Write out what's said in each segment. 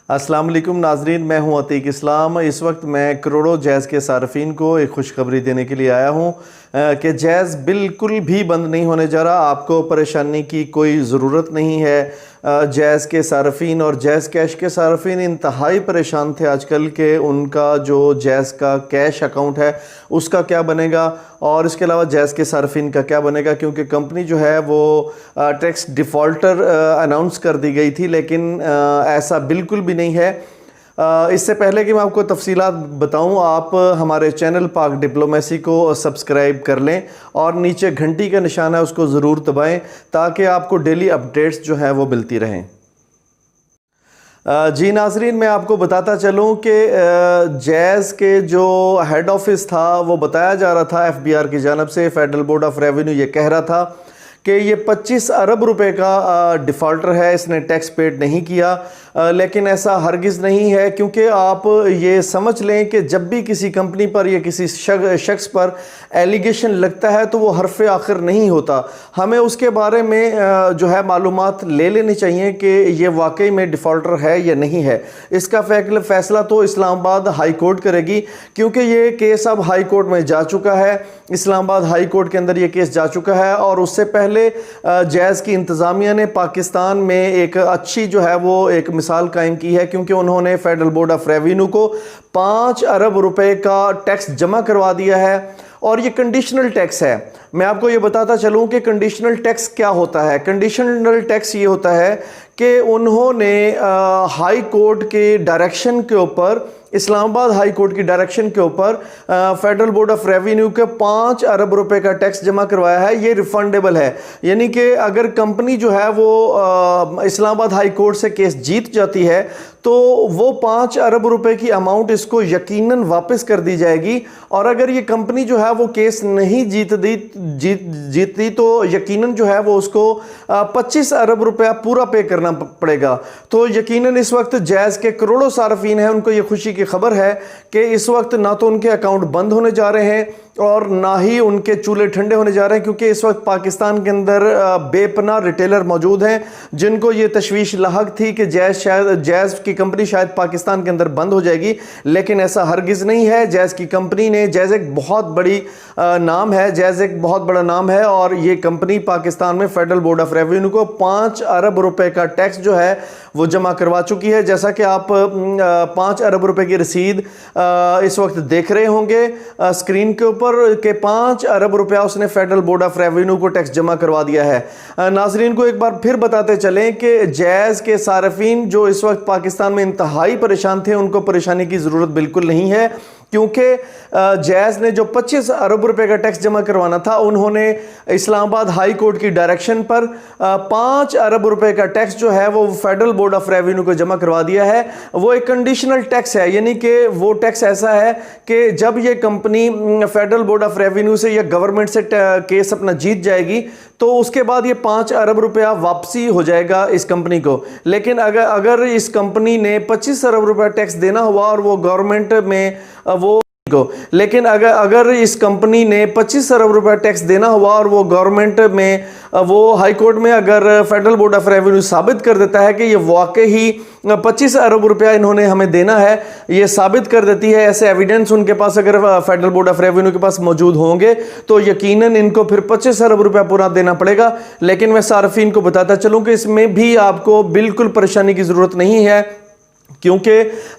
अस्सलाम वालेकुम नाजरीन, मैं हूं अतीक इस्लाम। इस वक्त मैं करोड़ों जैज़ के सार्फिन को एक खुशखबरी देने के लिए आया हूं कि जैज़ बिल्कुल भी बंद नहीं होने जा रहा। आपको परेशानी की कोई ज़रूरत नहीं है। जैज़ के सार्फिन और जैज़ कैश के सार्फिन इंतहाई परेशान थे आजकल के उनका जो जैज़ का कैश अकाउंट है उसका क्या बनेगा और इसके अलावा जैज़ के सार्फिन का क्या बनेगा, क्योंकि कंपनी जो है वो टैक्स डिफ़ॉल्टर अनाउंस कर दी गई थी, लेकिन ऐसा बिल्कुल भी नहीं है। इससे पहले कि मैं आपको तफसीलात बताऊं, आप हमारे चैनल पाक डिप्लोमेसी को सब्सक्राइब कर लें और नीचे घंटी का निशान है उसको ज़रूर दबाएं ताकि आपको डेली अपडेट्स जो है वो मिलती रहें। जी नाजरीन, मैं आपको बताता चलूं कि जैज़ के जो हेड ऑफिस था वो बताया जा रहा था FBI की जानब से, फेडरल बोर्ड ऑफ रेवेन्यू ये कह रहा था कि ये 25 अरब रुपए का डिफ़ॉल्टर है, इसने टैक्स पेड नहीं किया। लेकिन ऐसा हरगिज़ नहीं है, क्योंकि आप ये समझ लें कि जब भी किसी कंपनी पर या किसी शख्स पर एलिगेशन लगता है तो वो हरफ़ आखिर नहीं होता। हमें उसके बारे में जो है मालूमात ले लेनी चाहिए कि ये वाकई में डिफ़ॉल्टर है या नहीं है। इसका फ़ैसला तो इस्लामाबाद हाई कोर्ट करेगी, क्योंकि ये केस अब हाई कोर्ट में जा चुका है। इस्लामाबाद हाई कोर्ट के अंदर ये केस जा चुका है और उससे पहले जैज़ की इंतज़ामिया ने पाकिस्तान में एक अच्छी जो है वो एक मिसाल कायम की है, क्योंकि उन्होंने फेडरल बोर्ड ऑफ रेवेन्यू को 5 अरब रुपए का टैक्स जमा करवा दिया है और ये कंडीशनल टैक्स है। मैं आपको ये बताता चलूं कि कंडीशनल टैक्स क्या होता है। कंडीशनल टैक्स ये होता है कि उन्होंने हाई कोर्ट के डायरेक्शन के ऊपर, इस्लामाबाद हाई कोर्ट की डायरेक्शन के ऊपर फेडरल बोर्ड ऑफ रेवेन्यू के 5 अरब रुपए का टैक्स जमा करवाया है। ये रिफंडेबल है, यानी कि अगर कंपनी जो है वो इस्लामाबाद हाई कोर्ट से केस जीत जाती है तो वो 5 अरब रुपए की अमाउंट इसको यकीनन वापस कर दी जाएगी। और अगर ये कंपनी जो है वो केस नहीं जीतती तो यकीनन जो है वो उसको 25 अरब रुपया पूरा पे करना पड़ेगा। तो यकीनन इस वक्त जैज़ के करोड़ों सार्फिन हैं, उनको ये खुशी की खबर है कि इस वक्त ना तो उनके अकाउंट बंद होने जा रहे हैं और ना ही उनके चूल्हे ठंडे होने जा रहे हैं, क्योंकि इस वक्त पाकिस्तान के अंदर बेपनाह रिटेलर मौजूद हैं जिनको ये तशवीश लाहक थी कि जैज़ की कंपनी शायद पाकिस्तान के अंदर बंद हो जाएगी, लेकिन ऐसा हरगिज़ नहीं है। जैज़ की कंपनी ने, जैज़ एक बहुत बड़ी नाम है, जैज़ एक बहुत बड़ा नाम है और ये कंपनी पाकिस्तान में फेडरल बोर्ड ऑफ रेवेन्यू को 5 अरब रुपए का टैक्स जो है वो जमा करवा चुकी है। जैसा कि आप 5 अरब रुपए की रसीद इस वक्त देख रहे होंगे स्क्रीन के ऊपर के 5 अरब रुपया उसने फेडरल बोर्ड ऑफ रेवेन्यू को टैक्स जमा करवा दिया है। नाजरीन को एक बार फिर बताते चलें कि जैज़ के सार्फिन जो इस वक्त पाकिस्तान में इंतहाई परेशान थे, उनको परेशानी की ज़रूरत बिल्कुल नहीं है, क्योंकि जैज़ ने जो 25 अरब रुपए का टैक्स जमा करवाना था उन्होंने इस्लामाबाद हाई कोर्ट की डायरेक्शन पर 5 अरब रुपए का टैक्स जो है वो फेडरल बोर्ड ऑफ रेवेन्यू को जमा करवा दिया है। वो एक कंडीशनल टैक्स है, यानी कि वो टैक्स ऐसा है कि जब ये company federal board of revenue से या गवर्नमेंट से केस अपना जीत जाएगी तो उसके बाद ये 5 अरब रुपया वापसी हो जाएगा इस कंपनी को। लेकिन अगर इस कंपनी ने 25 अरब रुपया टैक्स देना हुआ और वो गवर्नमेंट में लेकिन अगर इस कंपनी ने 25 अरब रुपया टैक्स देना हुआ और वो गवर्नमेंट में, वो हाई कोर्ट में अगर फेडरल बोर्ड ऑफ रेवेन्यू साबित कर देता है कि ये वाकई ही 25 अरब रुपया इन्होंने हमें देना है, ये साबित कर देती है, ऐसे एविडेंस उनके पास अगर फेडरल बोर्ड ऑफ रेवेन्यू के पास मौजूद होंगे तो यकीनन इनको फिर 25 अरब रुपया पूरा देना पड़ेगा। लेकिन मैं सार्फिन को बताता चलूं कि इसमें भी आपको बिल्कुल परेशानी की ज़रूरत नहीं है, क्योंकि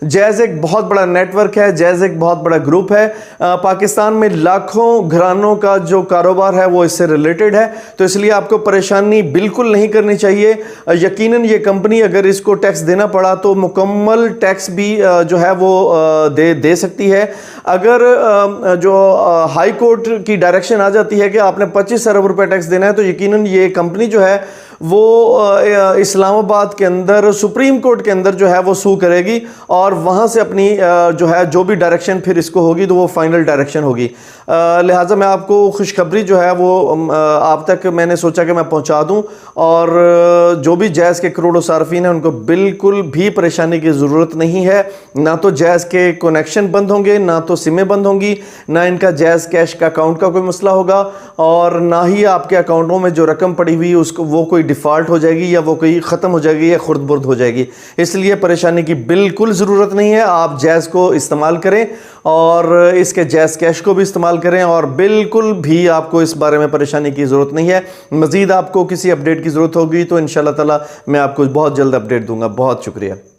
जैज़ एक बहुत बड़ा नेटवर्क है, जैज़ एक बहुत बड़ा ग्रुप है। पाकिस्तान में लाखों घरानों का जो कारोबार है वो इससे रिलेटेड है, तो इसलिए आपको परेशानी बिल्कुल नहीं करनी चाहिए। यकीनन ये कंपनी अगर इसको टैक्स देना पड़ा तो मुकम्मल टैक्स भी जो है वो दे सकती है। अगर जो हाई कोर्ट की डायरेक्शन आ जाती है कि आपने 25 अरब रुपये टैक्स देना है तो यकीनन ये कंपनी जो है वो इस्लामाबाद के अंदर सुप्रीम कोर्ट के अंदर जो है वो सू करेगी और वहाँ से अपनी जो है जो भी डायरेक्शन फिर इसको होगी तो वो फाइनल डायरेक्शन होगी। लिहाजा मैं आपको खुशखबरी जो है वो आप तक मैंने सोचा कि मैं पहुँचा दूँ, और जो भी जैज़ के करोड़ों सार्फिन हैं उनको बिल्कुल भी परेशानी की ज़रूरत नहीं है। ना तो जैज़ के कनेक्शन बंद होंगे, ना तो सिमें बंद होंगी, ना इनका जैज़ कैश का अकाउंट का कोई मसला होगा, और ना ही आपके अकाउंटों में जो रकम पड़ी हुई उसको वो कोई डिफ़ॉल्ट हो जाएगी या वो कोई ख़त्म हो जाएगी या खुर्द बुर्द हो जाएगी। इसलिए परेशानी की बिल्कुल ज़रूरत नहीं है। आप जैज़ को इस्तेमाल करें और इसके जैज़ कैश को भी इस्तेमाल करें और बिल्कुल भी आपको इस बारे में परेशानी की ज़रूरत नहीं है। मज़ीद आपको किसी अपडेट की ज़रूरत होगी तो इंशाल्लाह ताला मैं आपको बहुत जल्द अपडेट दूंगा। बहुत शुक्रिया।